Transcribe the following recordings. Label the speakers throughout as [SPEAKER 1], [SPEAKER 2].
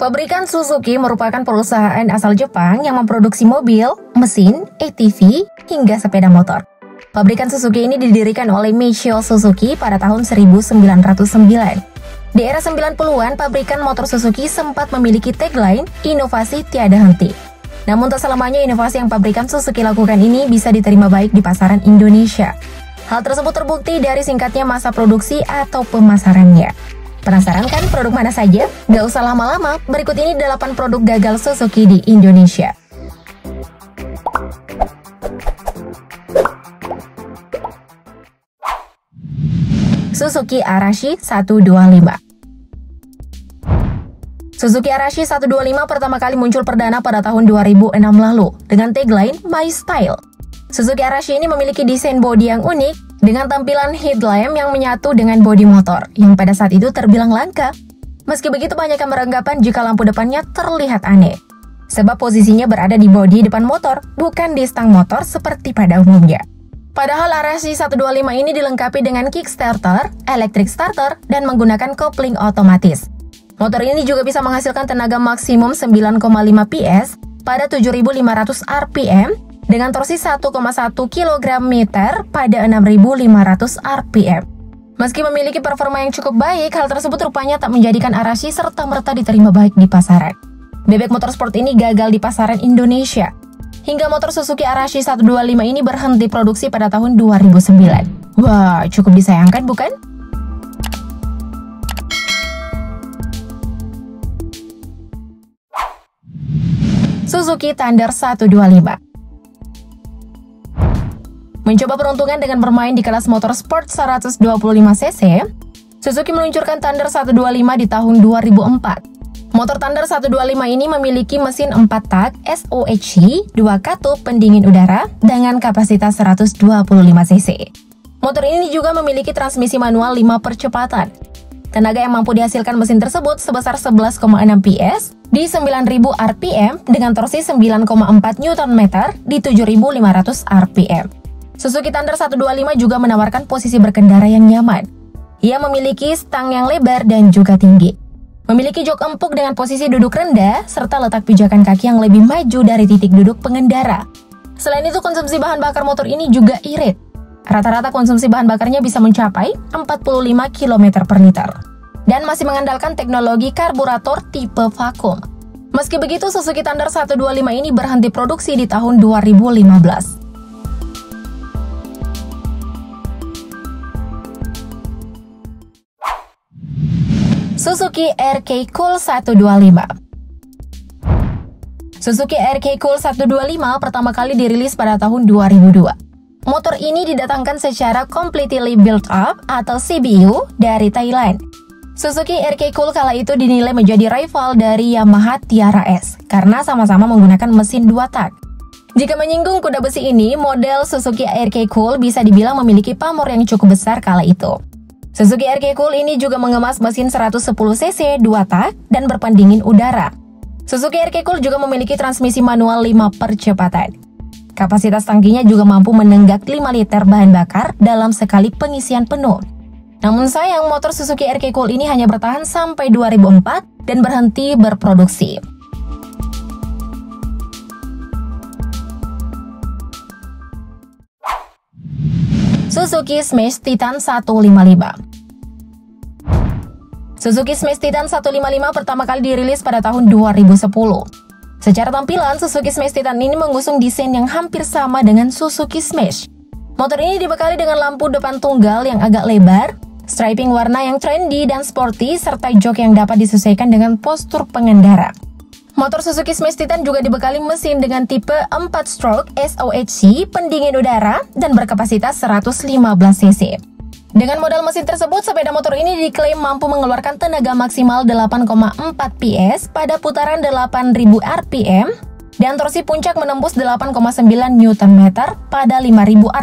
[SPEAKER 1] Pabrikan Suzuki merupakan perusahaan asal Jepang yang memproduksi mobil, mesin, ATV, hingga sepeda motor. Pabrikan Suzuki ini didirikan oleh Michio Suzuki pada tahun 1909. Di era 90-an, pabrikan motor Suzuki sempat memiliki tagline, inovasi tiada henti. Namun tak selamanya inovasi yang pabrikan Suzuki lakukan ini bisa diterima baik di pasaran Indonesia. Hal tersebut terbukti dari singkatnya masa produksi atau pemasarannya. Penasaran kan produk mana saja? Gak usah lama-lama, berikut ini 8 produk gagal Suzuki di Indonesia. Suzuki Arashi 125. Suzuki Arashi 125 pertama kali muncul perdana pada tahun 2006 lalu dengan tagline My Style. Suzuki Arashi ini memiliki desain bodi yang unik dengan tampilan headlamp yang menyatu dengan bodi motor yang pada saat itu terbilang langka. Meski begitu, banyak yang beranggapan jika lampu depannya terlihat aneh, sebab posisinya berada di bodi depan motor, bukan di stang motor seperti pada umumnya. Padahal Arashi 125 ini dilengkapi dengan kickstarter, electric starter, dan menggunakan kopling otomatis. Motor ini juga bisa menghasilkan tenaga maksimum 9,5 PS pada 7.500 RPM dengan torsi 1,1 kg/meter pada 6.500 RPM. Meski memiliki performa yang cukup baik, hal tersebut rupanya tak menjadikan Arashi serta-merta diterima baik di pasaran. Bebek motorsport ini gagal di pasaran Indonesia, hingga motor Suzuki Arashi 125 ini berhenti produksi pada tahun 2009. Wah, cukup disayangkan bukan? Suzuki Thunder 125. Mencoba peruntungan dengan bermain di kelas motor sport 125cc, Suzuki meluncurkan Thunder 125 di tahun 2004. Motor Thunder 125 ini memiliki mesin 4 tak SOHC, 2 katup pendingin udara dengan kapasitas 125cc. Motor ini juga memiliki transmisi manual 5 percepatan. Tenaga yang mampu dihasilkan mesin tersebut sebesar 11,6 PS di 9.000 RPM dengan torsi 9,4 Nm di 7.500 RPM. Suzuki Thunder 125 juga menawarkan posisi berkendara yang nyaman. Ia memiliki stang yang lebar dan juga tinggi. Memiliki jok empuk dengan posisi duduk rendah, serta letak pijakan kaki yang lebih maju dari titik duduk pengendara. Selain itu, konsumsi bahan bakar motor ini juga irit. Rata-rata konsumsi bahan bakarnya bisa mencapai 45 km per liter. Dan masih mengandalkan teknologi karburator tipe vakum. Meski begitu, Suzuki Thunder 125 ini berhenti produksi di tahun 2015. Suzuki RK Cool 125. Suzuki RK Cool 125 pertama kali dirilis pada tahun 2002. Motor ini didatangkan secara completely built up atau CBU dari Thailand. Suzuki RK Cool kala itu dinilai menjadi rival dari Yamaha Tiara S karena sama-sama menggunakan mesin 2 tak. Jika menyinggung kuda besi ini, model Suzuki RK Cool bisa dibilang memiliki pamor yang cukup besar kala itu. Suzuki RK Cool ini juga mengemas mesin 110cc 2 tak dan berpendingin udara. Suzuki RK Cool juga memiliki transmisi manual 5 percepatan. Kapasitas tangkinya juga mampu menenggak 5 liter bahan bakar dalam sekali pengisian penuh. Namun sayang, motor Suzuki RK Cool ini hanya bertahan sampai 2004 dan berhenti berproduksi. Suzuki Smash Titan 155. Suzuki Smash Titan 155 pertama kali dirilis pada tahun 2010. Secara tampilan, Suzuki Smash Titan ini mengusung desain yang hampir sama dengan Suzuki Smash. Motor ini dibekali dengan lampu depan tunggal yang agak lebar, striping warna yang trendy dan sporty, serta jok yang dapat disesuaikan dengan postur pengendara. Motor Suzuki Smash Titan juga dibekali mesin dengan tipe 4-stroke SOHC, pendingin udara, dan berkapasitas 115cc. Dengan modal mesin tersebut, sepeda motor ini diklaim mampu mengeluarkan tenaga maksimal 8,4 PS pada putaran 8.000 RPM, dan torsi puncak menembus 8,9 Nm pada 5.000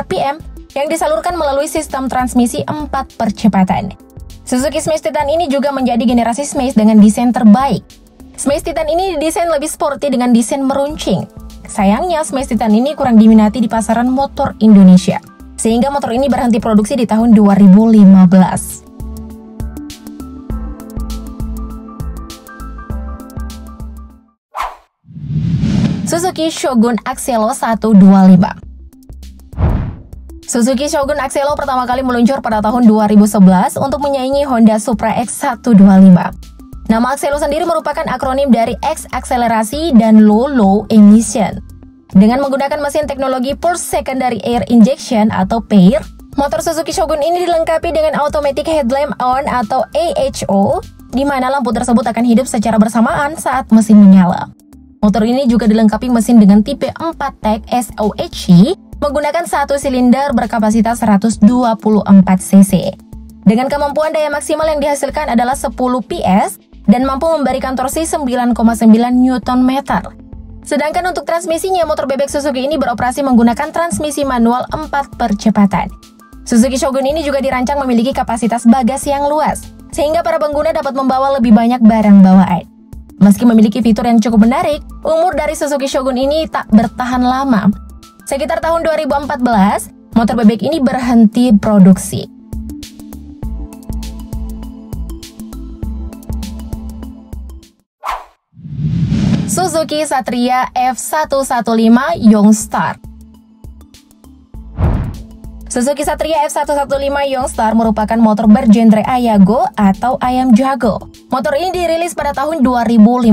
[SPEAKER 1] RPM yang disalurkan melalui sistem transmisi 4 percepatan. Suzuki Smash Titan ini juga menjadi generasi Smash dengan desain terbaik. Smash Titan ini didesain lebih sporty dengan desain meruncing. Sayangnya, Smash Titan ini kurang diminati di pasaran motor Indonesia, sehingga motor ini berhenti produksi di tahun 2015. Suzuki Shogun Axelo 125. Suzuki Shogun Axelo pertama kali meluncur pada tahun 2011 untuk menyaingi Honda Supra X125. Nama Axelo sendiri merupakan akronim dari X akselerasi dan Low emission. Dengan menggunakan mesin teknologi Pulse Secondary Air Injection atau PAIR, motor Suzuki Shogun ini dilengkapi dengan Automatic Headlamp On atau AHO, di mana lampu tersebut akan hidup secara bersamaan saat mesin menyala. Motor ini juga dilengkapi mesin dengan tipe 4-tak SOHC menggunakan satu silinder berkapasitas 124 cc. Dengan kemampuan daya maksimal yang dihasilkan adalah 10 PS dan mampu memberikan torsi 9,9 Nm. Sedangkan untuk transmisinya, motor bebek Suzuki ini beroperasi menggunakan transmisi manual 4 percepatan. Suzuki Shogun ini juga dirancang memiliki kapasitas bagasi yang luas, sehingga para pengguna dapat membawa lebih banyak barang bawaan. Meski memiliki fitur yang cukup menarik, umur dari Suzuki Shogun ini tak bertahan lama. Sekitar tahun 2014, motor bebek ini berhenti produksi. Suzuki Satria F115 Youngstar. Suzuki Satria F115 Youngstar merupakan motor bergenre Ayago atau ayam jago. Motor ini dirilis pada tahun 2015.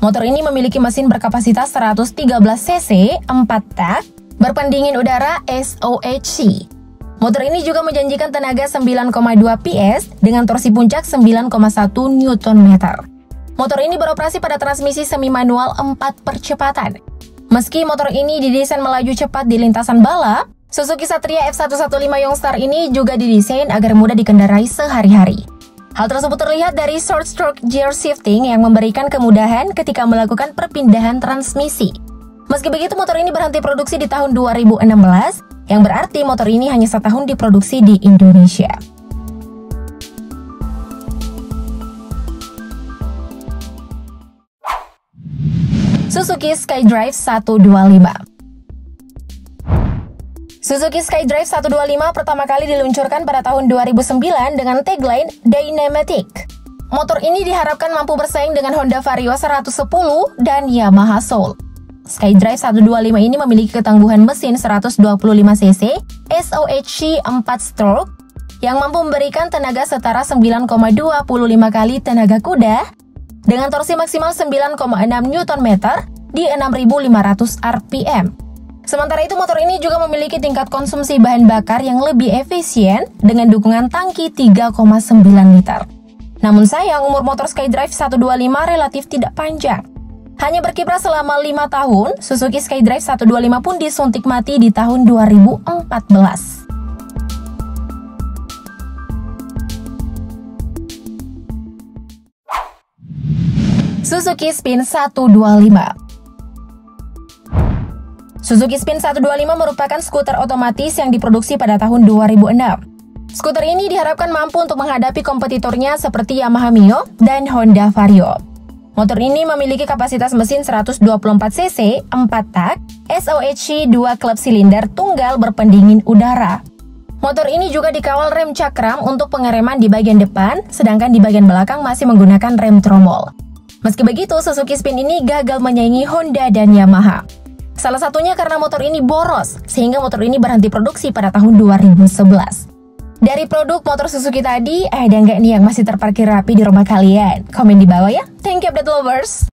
[SPEAKER 1] Motor ini memiliki mesin berkapasitas 113 cc, 4-tak, berpendingin udara SOHC. Motor ini juga menjanjikan tenaga 9,2 PS dengan torsi puncak 9,1 Nm. Motor ini beroperasi pada transmisi semi manual 4 percepatan. Meski motor ini didesain melaju cepat di lintasan balap, Suzuki Satria F115 Youngstar ini juga didesain agar mudah dikendarai sehari-hari. Hal tersebut terlihat dari short stroke gear shifting yang memberikan kemudahan ketika melakukan perpindahan transmisi. Meski begitu, motor ini berhenti produksi di tahun 2016, yang berarti motor ini hanya setahun diproduksi di Indonesia. Suzuki SkyDrive 125. Suzuki SkyDrive 125 pertama kali diluncurkan pada tahun 2009 dengan tagline Dynamatic. Motor ini diharapkan mampu bersaing dengan Honda Vario 110 dan Yamaha Soul. SkyDrive 125 ini memiliki ketangguhan mesin 125 cc, SOHC 4 stroke, yang mampu memberikan tenaga setara 9,25 kali tenaga kuda, dengan torsi maksimal 9,6 Nm di 6.500 rpm. Sementara itu, motor ini juga memiliki tingkat konsumsi bahan bakar yang lebih efisien dengan dukungan tangki 3,9 liter. Namun sayang, umur motor SkyDrive 125 relatif tidak panjang. Hanya berkiprah selama 5 tahun, Suzuki SkyDrive 125 pun disuntik mati di tahun 2014. Suzuki Spin 125. Suzuki Spin 125 merupakan skuter otomatis yang diproduksi pada tahun 2006. Skuter ini diharapkan mampu untuk menghadapi kompetitornya seperti Yamaha Mio dan Honda Vario. Motor ini memiliki kapasitas mesin 124 cc, 4-tak, SOHC 2 klep silinder tunggal berpendingin udara. Motor ini juga dikawal rem cakram untuk pengereman di bagian depan, sedangkan di bagian belakang masih menggunakan rem tromol. Meski begitu, Suzuki Spin ini gagal menyaingi Honda dan Yamaha. Salah satunya karena motor ini boros, sehingga motor ini berhenti produksi pada tahun 2011. Dari produk motor Suzuki tadi, ada nggak nih yang masih terparkir rapi di rumah kalian? Komen di bawah ya. Thank you update lovers!